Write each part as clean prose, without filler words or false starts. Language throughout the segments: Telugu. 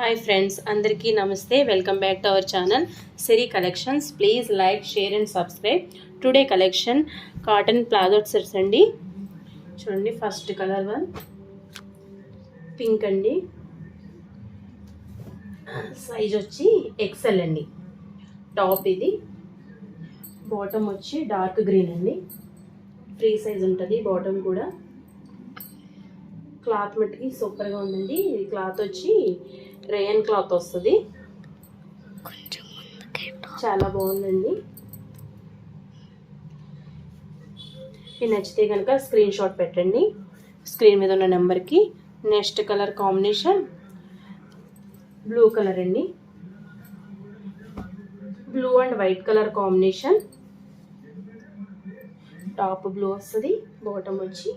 Hi friends, Andarki Namaste. Welcome back to our channel Siri Collections. Please like, share and subscribe. Today collection cotton plazo sets andi. Chudandi first color one pink andi. Size వచ్చి XL అండి. టాప్ ఇది. బాటమ్ వచ్చి డార్క్ గ్రీన్ అండి. ఫ్రీ సైజ్ ఉంటుంది బాటమ్ కూడా. క్లాత్ మట్టుకి సూపర్ గా ఉందండి. ఈ క్లాత్ వచ్చి రేయన్ క్లాత్ వస్తుంది. చాలా బాగుందండి. ఇది నచ్చితే కనుక స్క్రీన్ షాట్ పెట్టండి స్క్రీన్ మీద ఉన్న నెంబర్కి. Next colour combination blue colour అండి. Blue and white colour combination. Top blue వస్తుంది, బాటమ్ వచ్చి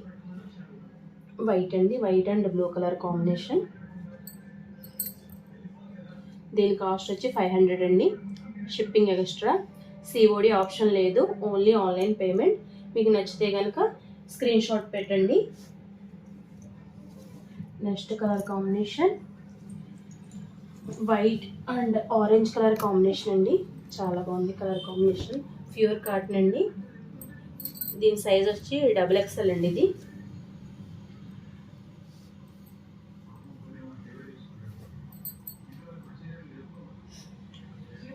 వైట్ అండి. White and blue colour combination. దీని కాస్ట్ వచ్చి 500 అండి. Shipping extra. సిఓడి ఆప్షన్ లేదు, ఓన్లీ ఆన్లైన్ పేమెంట్. మీకు నచ్చితే కనుక స్క్రీన్ షాట్ పెట్టండి. Next colour combination white and orange colour combination అండి. చాలా బాగుంది కలర్ కాంబినేషన్. ప్యూర్ కాటన్ అండి. దీని సైజ్ వచ్చి XXL అండి. ఇది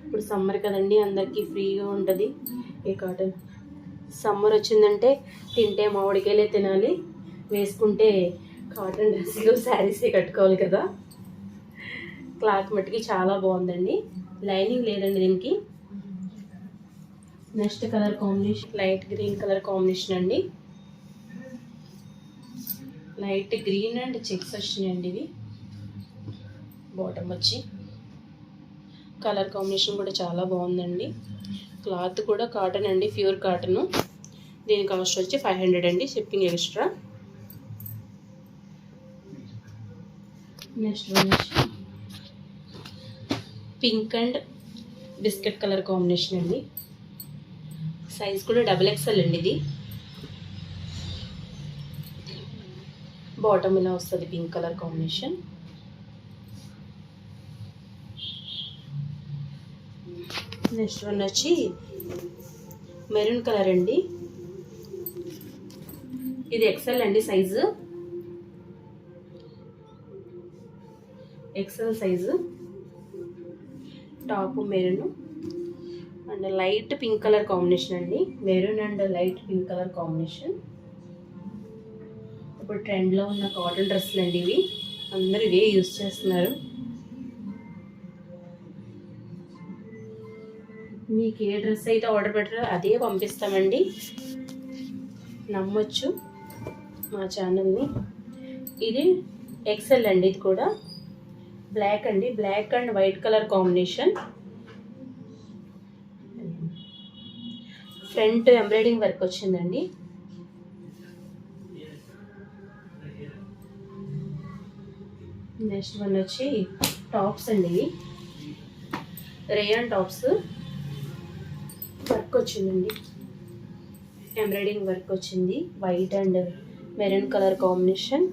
ఇప్పుడు సమ్మర్ కదండి, అందరికీ ఫ్రీగా ఉంటుంది ఈ కాటన్. సమ్మర్ వచ్చిందంటే తింటే మామిడికాయలే తినాలి, వేసుకుంటే కాటన్ డ్రెస్సులు శారీసే కట్టుకోవాలి కదా. క్లాత్ మట్టుకి చాలా బాగుందండి. లైనింగ్ లేదండి దీనికి. Next colour combination light green colour combination అండి. లైట్ గ్రీన్ అండ్ చెక్స్ వచ్చినాయండి ఇవి. బాటమ్ వచ్చి కలర్ కాంబినేషన్ కూడా చాలా బాగుందండి. క్లాత్ కూడా కాటన్ అండి, ప్యూర్ కాటన్. దీని కాస్ట్ వచ్చి 500 అండి, షిప్పింగ్ ఎక్స్ట్రా. నెక్స్ట్ వన్ వచ్చి pink and biscuit colour combination అండి. సైజ్ కూడా XXL అండి. ఇది బాటమ్ ఇలా వస్తుంది, pink colour combination. Next one వచ్చి మెరూన్ కలర్ అండి. ఇది XL అండి size. XL size. Top maroon and light pink colour combination అండి. Maroon and light pink colour combination. ఇప్పుడు ట్రెండ్లో ఉన్న కాటన్ డ్రెస్సులు అండి ఇవి. అందరూ ఇవే యూజ్ చేస్తున్నారు. మీకు ఏ డ్రెస్ అయితే ఆర్డర్ పెట్టారో అదే పంపిస్తామండి, నమ్మొచ్చు మా ఛానల్ని. ఇది XL అండి. ఇది కూడా బ్లాక్ అండి. Black and white colour combination. Front embroidering work వచ్చిందండి. నెక్స్ట్ వన్ వచ్చి టాప్స్ అండి. ఇవి రేయన్ టాప్స్. వర్క్ వచ్చిందండి, ఎంబ్రాయిడింగ్ వర్క్ వచ్చింది. White and maroon colour combination.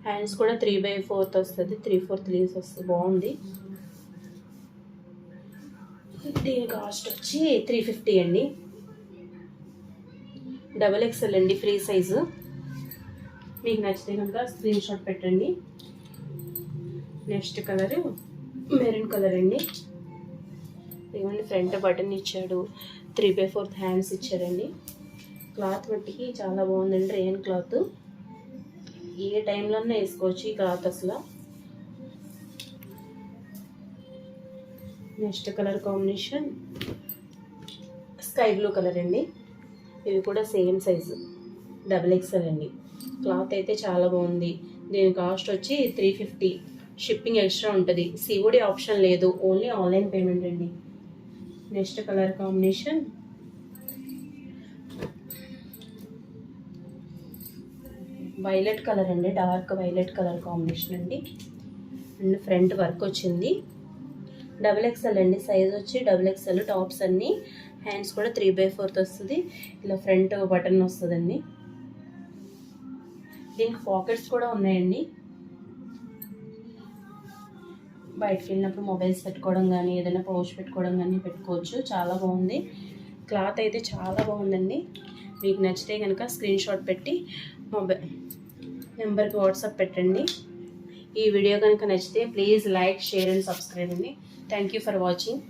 Hands కూడా 3/4 వస్తుంది, 3/4 లీవ్స్ వస్తుంది. బాగుంది. దీని కాస్ట్ వచ్చి 350 అండి. XXL అండి, ఫ్రీ సైజు. మీకు నచ్చితే కనుక స్క్రీన్ షాట్ పెట్టండి. నెక్స్ట్ కలర్ మెరూన్ కలర్ అండి. ఇవ్వండి, ఫ్రంట్ బటన్ ఇచ్చాడు, 3/4 హ్యాండ్స్ ఇచ్చాడండి. క్లాత్ మట్టికి చాలా బాగుందండి, రేయన్ క్లాత్. ఏ టైంలో వేసుకోవచ్చు ఈ క్లాత్ అసలు. Next colour combination sky blue colour అండి. ఇవి కూడా సేమ్ సైజు, XXL అండి. క్లాత్ అయితే చాలా బాగుంది. దీని కాస్ట్ వచ్చి 350, షిప్పింగ్ ఎక్స్ట్రా ఉంటుంది. సిఓడి ఆప్షన్ లేదు, ఓన్లీ ఆన్లైన్ పేమెంట్ అండి. Next colour combination violet colour అండి. డార్క్ వైలెట్ కలర్ కాంబినేషన్ అండి. అండ్ ఫ్రంట్ వర్క్ వచ్చింది. XXL అండి. సైజ్ వచ్చి XXL. టాప్స్ అన్నీ. హ్యాండ్స్ కూడా 3/4 వస్తుంది. ఇలా ఫ్రంట్ బటన్ వస్తుందండి. దీనికి పాకెట్స్ కూడా ఉన్నాయండి. బయటకు వెళ్ళినప్పుడు మొబైల్స్ పెట్టుకోవడం కానీ ఏదైనా పౌచ్ పెట్టుకోవడం కానీ పెట్టుకోవచ్చు. చాలా బాగుంది. క్లాత్ అయితే చాలా బాగుందండి. మీకు నచ్చితే కనుక స్క్రీన్ షాట్ పెట్టి మొబైల్ నెంబర్కి వాట్సాప్ పెట్టండి. ఈ వీడియో కనుక నచ్చితే please like, share and subscribe అండి. Thank you for watching.